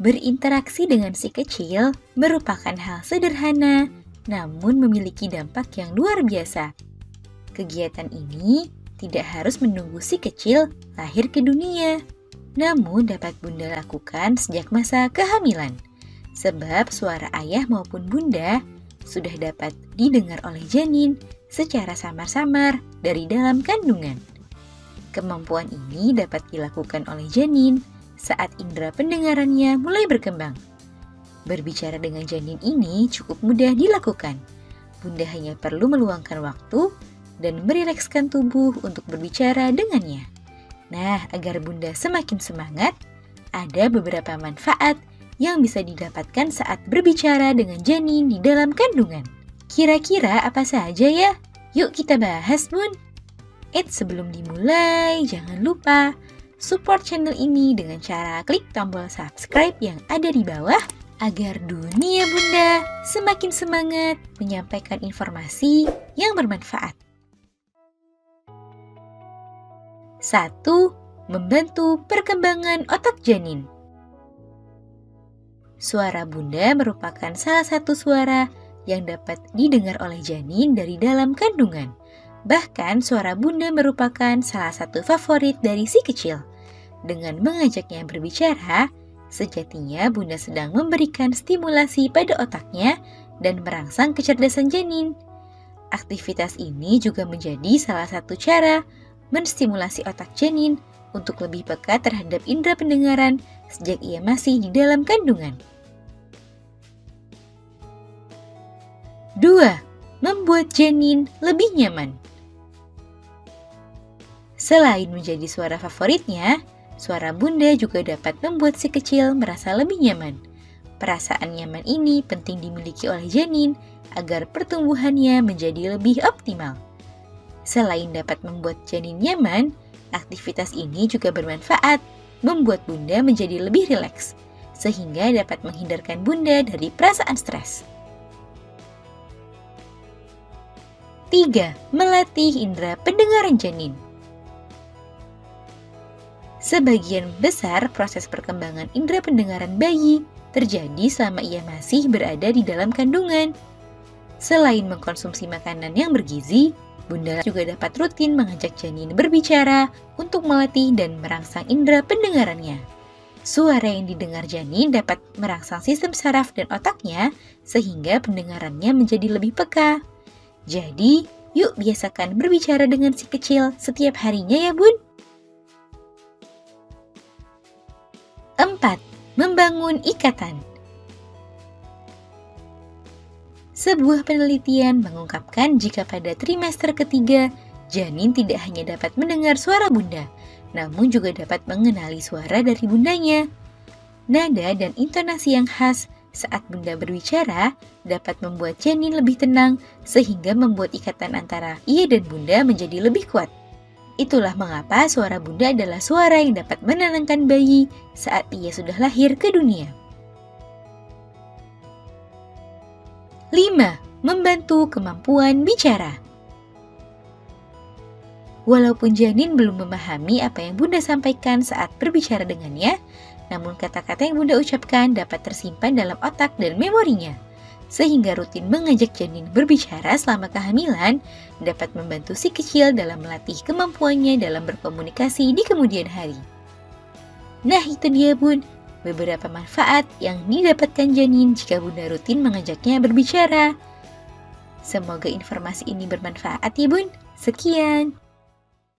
Berinteraksi dengan si kecil merupakan hal sederhana, namun memiliki dampak yang luar biasa. Kegiatan ini tidak harus menunggu si kecil lahir ke dunia, namun dapat Bunda lakukan sejak masa kehamilan. Sebab suara ayah maupun bunda sudah dapat didengar oleh janin secara samar-samar dari dalam kandungan. Kemampuan ini dapat dilakukan oleh janin saat indera pendengarannya mulai berkembang. Berbicara dengan janin ini cukup mudah dilakukan. Bunda hanya perlu meluangkan waktu dan merilekskan tubuh untuk berbicara dengannya. Nah, agar Bunda semakin semangat, ada beberapa manfaat yang bisa didapatkan saat berbicara dengan janin di dalam kandungan. Kira-kira apa saja ya? Yuk kita bahas, Bun. Sebelum dimulai, jangan lupa support channel ini dengan cara klik tombol subscribe yang ada di bawah agar dunia Bunda semakin semangat menyampaikan informasi yang bermanfaat. 1. Membantu perkembangan otak janin. Suara Bunda merupakan salah satu suara yang dapat didengar oleh janin dari dalam kandungan. Bahkan suara Bunda merupakan salah satu favorit dari si kecil. Dengan mengajaknya berbicara, sejatinya Bunda sedang memberikan stimulasi pada otaknya dan merangsang kecerdasan janin. Aktivitas ini juga menjadi salah satu cara menstimulasi otak janin untuk lebih peka terhadap indera pendengaran sejak ia masih di dalam kandungan. 2. Membuat janin lebih nyaman. Selain menjadi suara favoritnya, suara Bunda juga dapat membuat si kecil merasa lebih nyaman. Perasaan nyaman ini penting dimiliki oleh janin agar pertumbuhannya menjadi lebih optimal. Selain dapat membuat janin nyaman, aktivitas ini juga bermanfaat, membuat Bunda menjadi lebih rileks, sehingga dapat menghindarkan Bunda dari perasaan stres. 3. Melatih indera pendengaran janin. Sebagian besar proses perkembangan indera pendengaran bayi terjadi selama ia masih berada di dalam kandungan. Selain mengkonsumsi makanan yang bergizi, Bunda juga dapat rutin mengajak janin berbicara untuk melatih dan merangsang indera pendengarannya. Suara yang didengar janin dapat merangsang sistem saraf dan otaknya sehingga pendengarannya menjadi lebih peka. Jadi, yuk biasakan berbicara dengan si kecil setiap harinya ya, Bun. 4. Membangun ikatan. Sebuah penelitian mengungkapkan jika pada trimester ketiga, janin tidak hanya dapat mendengar suara Bunda, namun juga dapat mengenali suara dari bundanya. Nada dan intonasi yang khas saat Bunda berbicara dapat membuat janin lebih tenang sehingga membuat ikatan antara ia dan Bunda menjadi lebih kuat. Itulah mengapa suara Bunda adalah suara yang dapat menenangkan bayi saat ia sudah lahir ke dunia. 5. Membantu kemampuan bicara. Walaupun janin belum memahami apa yang Bunda sampaikan saat berbicara dengannya, namun kata-kata yang Bunda ucapkan dapat tersimpan dalam otak dan memorinya. Sehingga rutin mengajak janin berbicara selama kehamilan dapat membantu si kecil dalam melatih kemampuannya dalam berkomunikasi di kemudian hari. Nah, itu dia, Bun, beberapa manfaat yang didapatkan janin jika Bunda rutin mengajaknya berbicara. Semoga informasi ini bermanfaat ya, Bun. Sekian.